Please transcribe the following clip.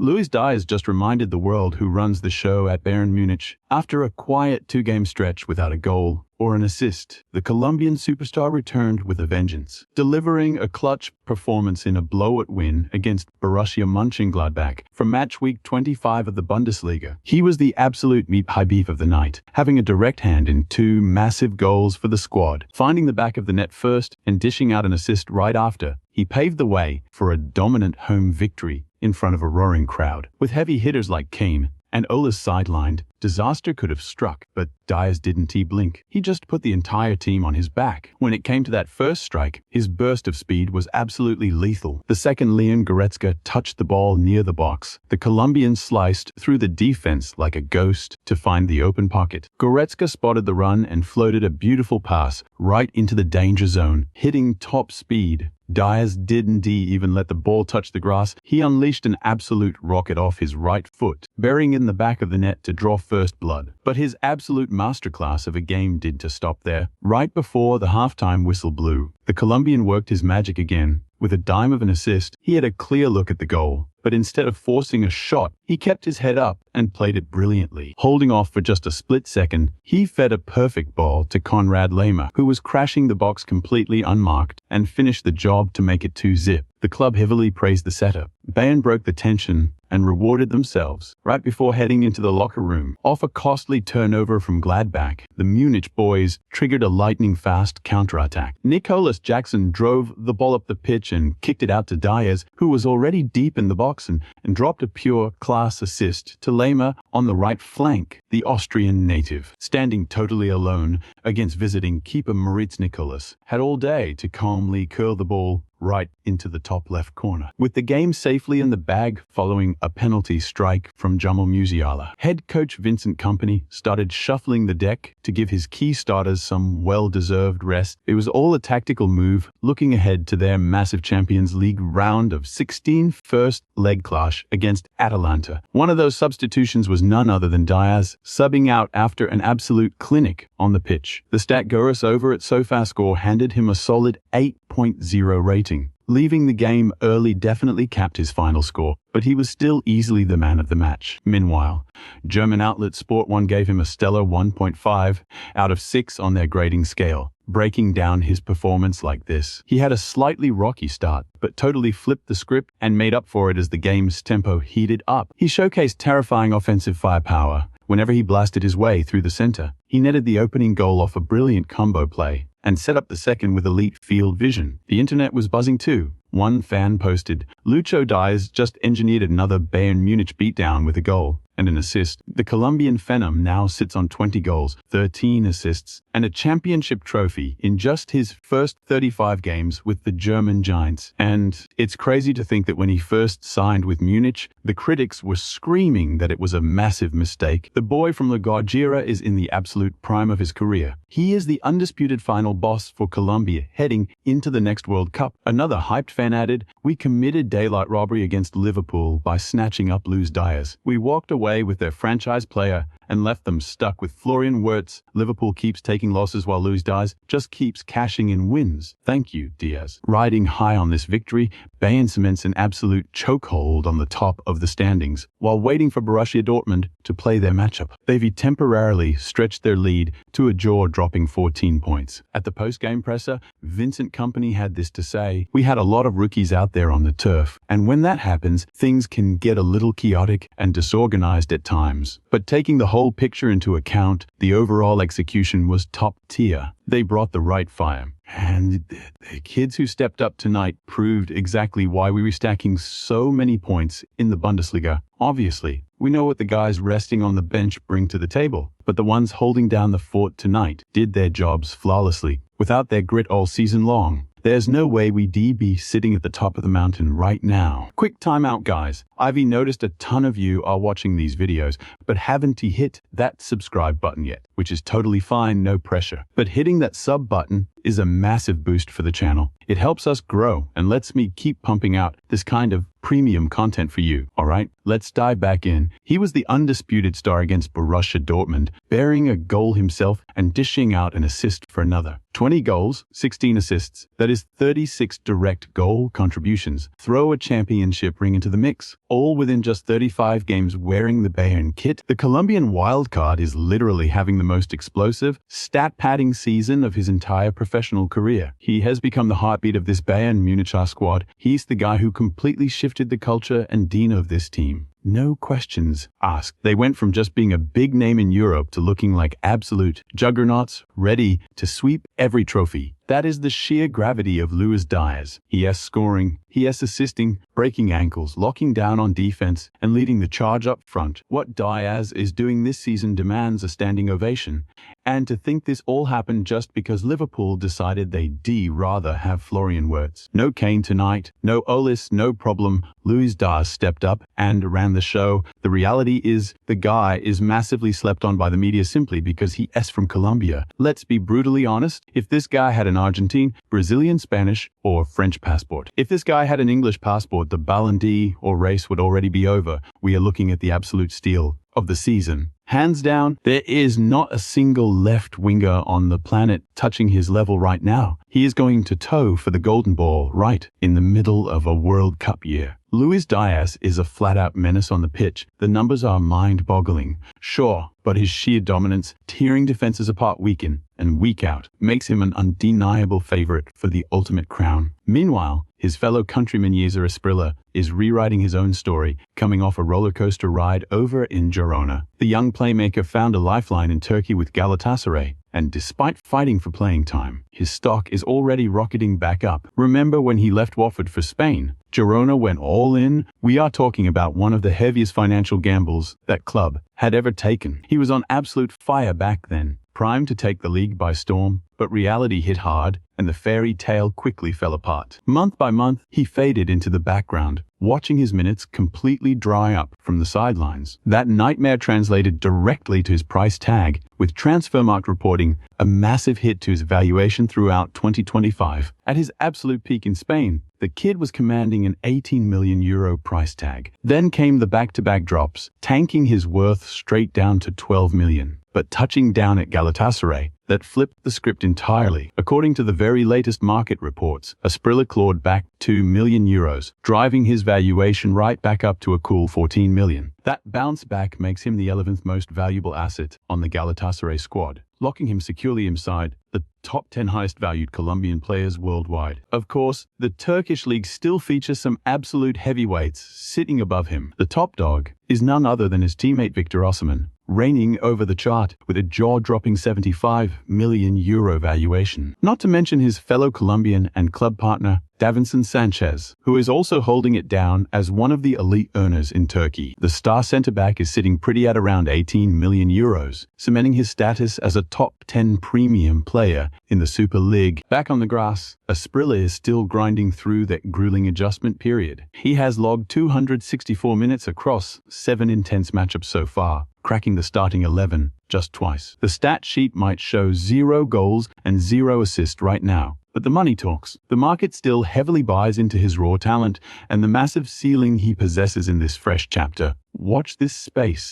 Luis Díaz just reminded the world who runs the show at Bayern Munich. After a quiet two-game stretch without a goal or an assist, the Colombian superstar returned with a vengeance, delivering a clutch performance in a blowout win against Borussia Mönchengladbach from match week 25 of the Bundesliga. He was the absolute high beef of the night, having a direct hand in two massive goals for the squad, finding the back of the net first and dishing out an assist right after. He paved the way for a dominant home victory in front of a roaring crowd. With heavy hitters like Kane and Olise sidelined, disaster could have struck, but Díaz didn't blink. He just put the entire team on his back. When it came to that first strike, his burst of speed was absolutely lethal. The second Goretzka touched the ball near the box. The Colombian sliced through the defense like a ghost to find the open pocket. Goretzka spotted the run and floated a beautiful pass right into the danger zone, hitting top speed. Díaz didn't even let the ball touch the grass. He unleashed an absolute rocket off his right foot, burying it in the back of the net to draw first blood. But his absolute masterclass of a game didn't stop there. Right before the halftime whistle blew, the Colombian worked his magic again. With a dime of an assist, he had a clear look at the goal, but instead of forcing a shot, he kept his head up and played it brilliantly. Holding off for just a split second, he fed a perfect ball to Konrad Laimer, who was crashing the box completely unmarked, and finished the job to make it 2-0. The club heavily praised the setup. Bayern broke the tension and rewarded themselves right before heading into the locker room. Off a costly turnover from Gladbach, the Munich boys triggered a lightning-fast counterattack. Nicolas Jackson drove the ball up the pitch and kicked it out to Díaz, who was already deep in the box, and dropped a pure-class assist to Laimer on the right flank. The Austrian native, standing totally alone against visiting keeper Moritz Nicolas, had all day to calmly curl the ball right into the top left corner. With the game safely in the bag following a penalty strike from Jamal Musiala, head coach Vincent Kompany started shuffling the deck to give his key starters some well-deserved rest. It was all a tactical move, looking ahead to their massive Champions League round of 16 first leg clash against Atalanta. One of those substitutions was none other than Díaz, subbing out after an absolute clinic on the pitch. The stat gurus over at SofaScore handed him a solid 8.0 rating. Leaving the game early definitely capped his final score, but he was still easily the man of the match. Meanwhile, German outlet Sport 1 gave him a stellar 1.5 out of 6 on their grading scale, breaking down his performance like this. He had a slightly rocky start, but totally flipped the script and made up for it as the game's tempo heated up. He showcased terrifying offensive firepower whenever he blasted his way through the center. He netted the opening goal off a brilliant combo play and set up the second with elite field vision. The internet was buzzing too. One fan posted, "Lucho Díaz just engineered another Bayern Munich beatdown with a goal and an assist." The Colombian phenom now sits on 20 goals, 13 assists, and a championship trophy in just his first 35 games with the German Giants. And it's crazy to think that when he first signed with Munich, the critics were screaming that it was a massive mistake. The boy from La Guajira is in the absolute prime of his career. He is the undisputed final boss for Colombia heading into the next World Cup. Another hyped fan added, "We committed daylight robbery against Liverpool by snatching up Luis Díaz. We walked away with their franchise player and left them stuck with Florian Wirtz. Liverpool keeps taking losses while Luis Díaz just keeps cashing in wins. Thank you, Díaz." Riding high on this victory, Bayern cements an absolute chokehold on the top of the standings while waiting for Borussia Dortmund to play their matchup. They've temporarily stretched their lead to a jaw-dropping 14 points. At the post-game presser, Vincent Kompany had this to say, "We had a lot of rookies out there on the turf, and when that happens, things can get a little chaotic and disorganized at times. But taking the whole picture into account, the overall execution was top tier. They brought the right fire. And the kids who stepped up tonight proved exactly why we were stacking so many points in the Bundesliga. Obviously, we know what the guys resting on the bench bring to the table, but the ones holding down the fort tonight did their jobs flawlessly. Without their grit all season long, there's no way we'd be sitting at the top of the mountain right now." Quick timeout, guys. I've noticed a ton of you are watching these videos, but haven't hit that subscribe button yet, which is totally fine, no pressure. But hitting that sub button is a massive boost for the channel. It helps us grow and lets me keep pumping out this kind of premium content for you, alright? Let's dive back in. He was the undisputed star against Borussia Dortmund, bearing a goal himself and dishing out an assist for another. 20 goals, 16 assists. That is 36 direct goal contributions. Throw a championship ring into the mix. all within just 35 games wearing the Bayern kit. The Colombian wildcard is literally having the most explosive, stat-padding season of his entire professional career. He has become the heartbeat of this Bayern Munich squad. He's the guy who completely shifted the culture and DNA of this team. No questions asked. They went from just being a big name in Europe to looking like absolute juggernauts, ready to sweep every trophy. That is the sheer gravity of Luis Díaz. He is scoring, he is assisting, breaking ankles, locking down on defense, and leading the charge up front. What Díaz is doing this season demands a standing ovation. And to think this all happened just because Liverpool decided they'd rather have Florian Wirtz. No Kane tonight, no Olise, no problem. Luis Díaz stepped up and ran the show. The reality is the guy is massively slept on by the media simply because he is from Colombia. Let's be brutally honest. If this guy had an Argentine, Brazilian, Spanish, or French passport. If this guy had an English passport, the Ballon d'Or or race would already be over. We are looking at the absolute steal of the season. Hands down, there is not a single left winger on the planet touching his level right now. He is going to toe for the golden ball right in the middle of a World Cup year. Luis Díaz is a flat-out menace on the pitch. The numbers are mind-boggling, sure, but his sheer dominance, tearing defenses apart week in and week out, makes him an undeniable favorite for the ultimate crown. Meanwhile, his fellow countryman Yezer Asprilla is rewriting his own story, coming off a roller coaster ride over in Girona. The young playmaker found a lifeline in Turkey with Galatasaray, and despite fighting for playing time, his stock is already rocketing back up. Remember when he left Watford for Spain? Girona went all in. We are talking about one of the heaviest financial gambles that club had ever taken. He was on absolute fire back then, primed to take the league by storm, but reality hit hard and the fairy tale quickly fell apart. Month by month, he faded into the background, watching his minutes completely dry up from the sidelines. That nightmare translated directly to his price tag, with Transfermarkt reporting a massive hit to his valuation throughout 2025. At his absolute peak in Spain, the kid was commanding an €18 million price tag. Then came the back-to-back drops, tanking his worth straight down to $12 million. But touching down at Galatasaray, that flipped the script entirely. According to the very latest market reports, Asprilla clawed back €2 million, driving his valuation right back up to a cool $14 million. That bounce back makes him the 11th most valuable asset on the Galatasaray squad, locking him securely inside the top 10 highest valued Colombian players worldwide. Of course, the Turkish league still features some absolute heavyweights sitting above him. The top dog is none other than his teammate Victor Osimhen, reigning over the chart with a jaw-dropping €75 million valuation. Not to mention his fellow Colombian and club partner, Davinson Sanchez, who is also holding it down as one of the elite earners in Turkey. The star centre-back is sitting pretty at around €18 million, cementing his status as a top 10 premium player in the Super League. Back on the grass, Asprilla is still grinding through that grueling adjustment period. He has logged 264 minutes across 7 intense matchups so far, cracking the starting 11 just twice. The stat sheet might show 0 goals and 0 assists right now, but the money talks. The market still heavily buys into his raw talent and the massive ceiling he possesses in this fresh chapter. Watch this space.